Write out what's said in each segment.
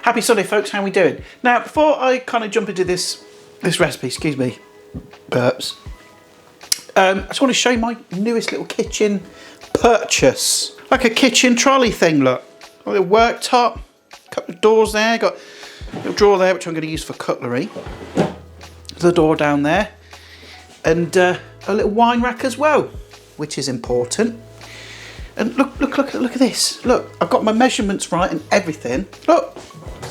Happy Sunday, folks. How are we doing? Now, before I kind of jump into this recipe, excuse me, burps, I just want to show you my newest little kitchen purchase. Like a kitchen trolley thing, look. Got a little worktop, couple of doors there, got a little drawer there, which I'm going to use for cutlery. There's a door down there, and a little wine rack as well, which is important. And look at this. Look, I've got my measurements right and everything. Look,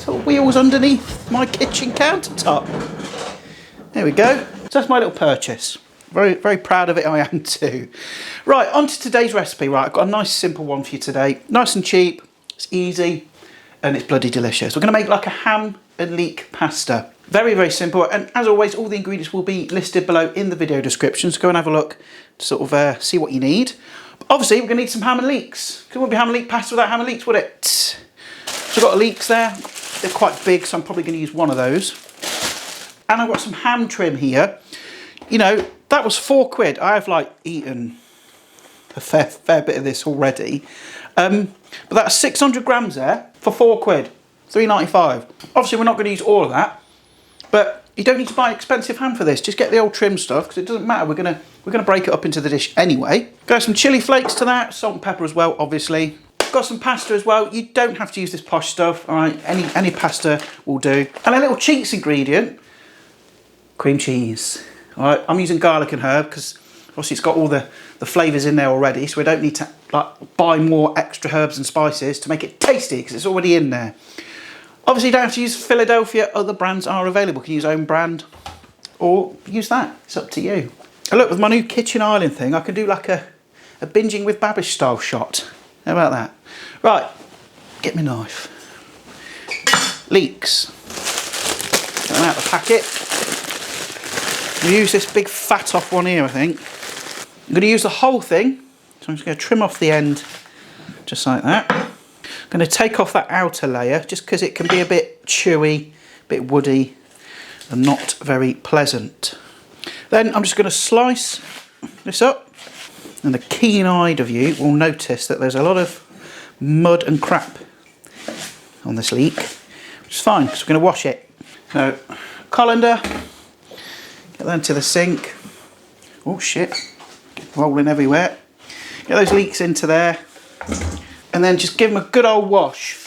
little wheels underneath my kitchen countertop. There we go. So that's my little purchase. Very, very proud of it, I am too. Right, on to today's recipe. Right, I've got a nice simple one for you today. Nice and cheap, it's easy, and it's bloody delicious. We're going to make like a ham and leek pasta. Very, very simple. And as always, all the ingredients will be listed below in the video description. So go and have a look to sort of see what you need. But obviously, we're going to need some ham and leeks. Because it wouldn't be ham and leek pasta without ham and leeks, would it? So I've got the leeks there. They're quite big, so I'm probably going to use one of those. And I've got some ham trim here. You know, that was £4. I have like eaten a fair bit of this already. But that's 600 grams there for £4, £3.95. Obviously, we're not going to use all of that, but you don't need to buy expensive ham for this. Just get the old trim stuff because it doesn't matter. We're gonna break it up into the dish anyway. Got some chilli flakes to that, salt and pepper as well, obviously. Got some pasta as well. You don't have to use this posh stuff. All right, any pasta will do. And a little cheats ingredient: cream cheese. All right, I'm using garlic and herb because obviously it's got all the flavours in there already, so we don't need to like buy more extra herbs and spices to make it tasty because it's already in there. Obviously you don't have to use Philadelphia, other brands are available. You can use own brand or use that, it's up to you. And look, with my new kitchen island thing, I can do like a binging with Babish style shot. How about that? Right, get me knife. Leeks. Get them out of the packet. I'm going to use this big fat off one here, I think. I'm going to use the whole thing, so I'm just going to trim off the end, just like that. I'm going to take off that outer layer, just because it can be a bit chewy, a bit woody, and not very pleasant. Then I'm just going to slice this up, and the keen-eyed of you will notice that there's a lot of mud and crap on this leek, which is fine, because we're going to wash it. So, colander. Get that into the sink. Oh shit, rolling everywhere. Get those leeks into there. And then just give them a good old wash.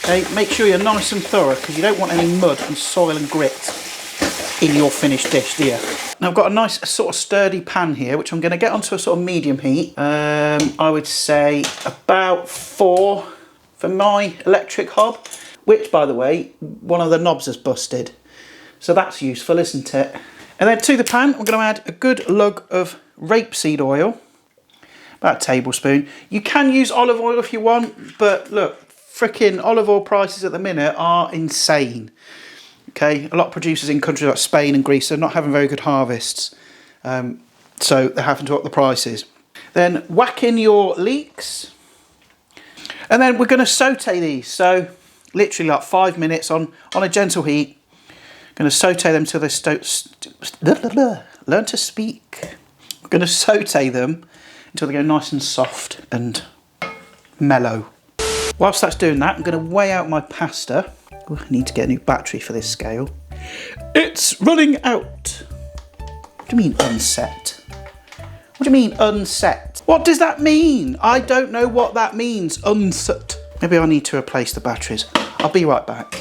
Okay, make sure you're nice and thorough because you don't want any mud and soil and grit in your finished dish, do you? Now I've got a nice sort of sturdy pan here, which I'm going to get onto a sort of medium heat. I would say about 4 for my electric hob, which by the way, one of the knobs has busted. So that's useful, isn't it? And then to the pan, I'm going to add a good lug of rapeseed oil, about a tablespoon. You can use olive oil if you want, but look, frickin' olive oil prices at the minute are insane. Okay, a lot of producers in countries like Spain and Greece are not having very good harvests, so they're having to up the prices. Then whack in your leeks, and then we're going to saute these. So literally like 5 minutes on a gentle heat. Going to saute them till they learn to speak. We're going to saute them until they go nice and soft and mellow. Whilst that's doing that, I'm going to weigh out my pasta. Ooh, I need to get a new battery for this scale. It's running out. What do you mean unset? What do you mean unset? What does that mean? I don't know what that means, unset. Maybe I need to replace the batteries. I'll be right back.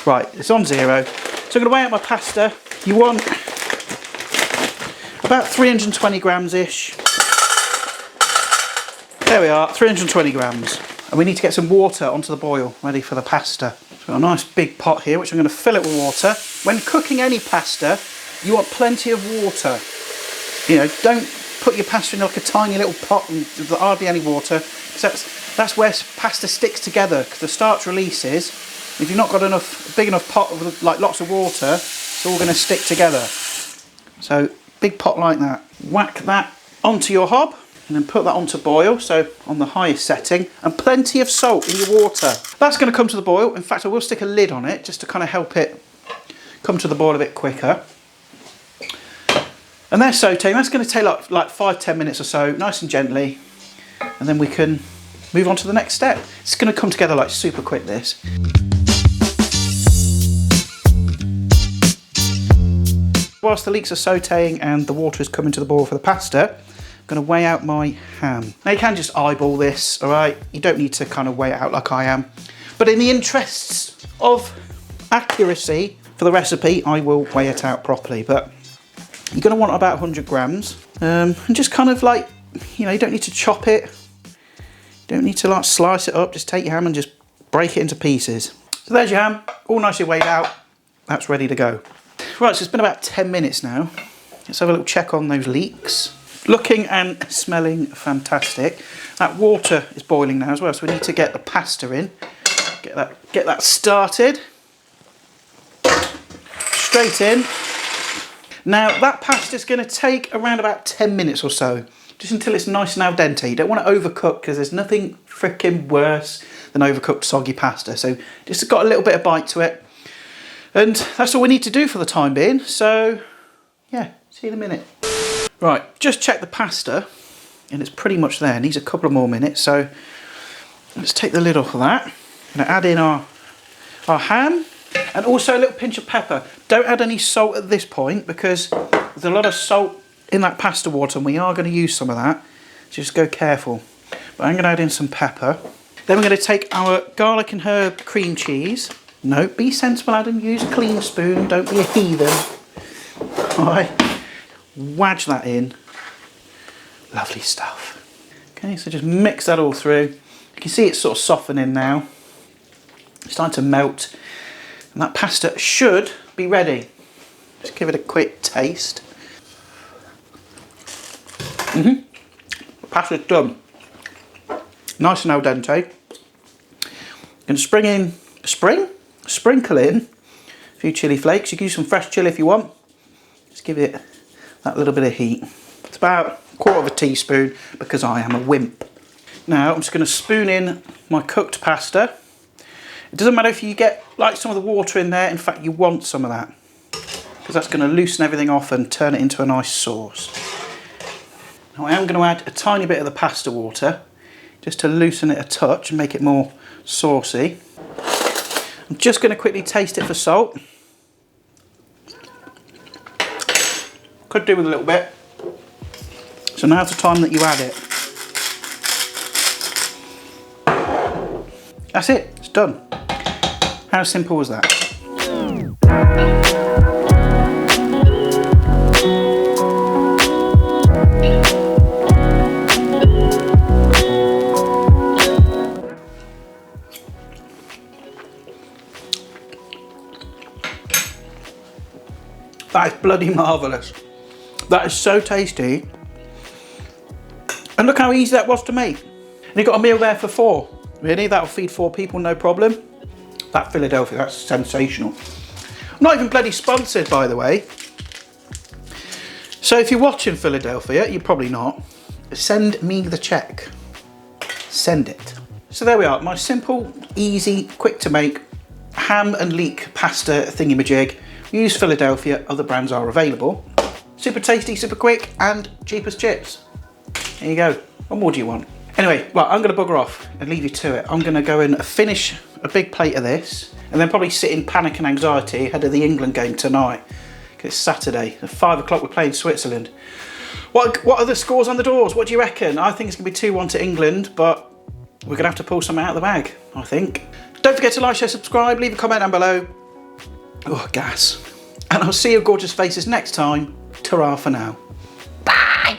Right, it's on 0. So I'm going to weigh out my pasta. You want about 320 grams-ish. There we are, 320 grams. And we need to get some water onto the boil, ready for the pasta. So I've got a nice big pot here, which I'm going to fill it with water. When cooking any pasta, you want plenty of water. You know, don't put your pasta in like a tiny little pot and hardly any water, because that's where pasta sticks together, because the starch releases. If you've not got enough, big enough pot with like lots of water, it's all going to stick together. So big pot like that. Whack that onto your hob and then put that on to boil, so on the highest setting, and plenty of salt in your water. That's going to come to the boil. In fact, I will stick a lid on it just to kind of help it come to the boil a bit quicker. And they're sauteing. That's going to take like 5-10 minutes or so, nice and gently. and then we can move on to the next step. It's going to come together like super quick, this. Whilst the leeks are sautéing and the water is coming to the boil for the pasta, I'm going to weigh out my ham. Now you can just eyeball this, all right? You don't need to kind of weigh it out like I am. But in the interests of accuracy for the recipe, I will weigh it out properly. But you're going to want about 100 grams. And just kind of like, you know, you don't need to chop it. You don't need to like slice it up. Just take your ham and just break it into pieces. So there's your ham, all nicely weighed out. That's ready to go. Right, so it's been about 10 minutes now. Let's have a little check on those leeks. Looking and smelling fantastic. That water is boiling now as well, so we need to get the pasta in. Get that started. Straight in. Now that pasta is going to take around about 10 minutes or so, just until it's nice and al dente. You don't want to overcook, because there's nothing freaking worse than overcooked soggy pasta. So just got a little bit of bite to it. And that's all we need to do for the time being. So yeah, see you in a minute. Right, just check the pasta and it's pretty much there. It needs a couple of more minutes. So let's take the lid off of that. I'm going to add in our ham and also a little pinch of pepper. Don't add any salt at this point, because there's a lot of salt in that pasta water and we are going to use some of that. So just go careful. But I'm going to add in some pepper. Then we're going to take our garlic and herb cream cheese. No, be sensible, Adam. Use a clean spoon. Don't be a heathen. All right. Wedge that in. Lovely stuff. Okay, so just mix that all through. You can see it's sort of softening now. It's starting to melt. And that pasta should be ready. Just give it a quick taste. The pasta's done. Nice and al dente. Going to sprinkle in a few chilli flakes. You can use some fresh chilli if you want. Just give it that little bit of heat. It's about 1/4 teaspoon, because I am a wimp. Now I'm just going to spoon in my cooked pasta. It doesn't matter if you get like some of the water in there. In fact, you want some of that, because that's going to loosen everything off and turn it into a nice sauce. Now I am going to add a tiny bit of the pasta water, just to loosen it a touch and make it more saucy. I'm just going to quickly taste it for salt. Could do with a little bit. So now's the time that you add it. That's it, it's done. How simple was that? That is bloody marvellous. That is so tasty. And look how easy that was to make. And you got a meal there for 4. Really, that'll feed 4 people, no problem. That Philadelphia, that's sensational. I'm not even bloody sponsored, by the way. So if you're watching Philadelphia, you're probably not, send me the check. Send it. So there we are, my simple, easy, quick to make ham and leek pasta thingy-majig. Use Philadelphia, other brands are available. Super tasty, super quick, and cheap as chips. There you go. What more do you want? Anyway, well, I'm going to bugger off and leave you to it. I'm going to go and finish a big plate of this, and then probably sit in panic and anxiety ahead of the England game tonight. Because it's Saturday. At 5 o'clock we're playing Switzerland. What are the scores on the doors? What do you reckon? I think it's going to be 2-1 to England, but we're going to have to pull something out of the bag, I think. Don't forget to like, share, subscribe, leave a comment down below. Oh, gas. And I'll see your gorgeous faces next time. Ta-ra for now. Bye!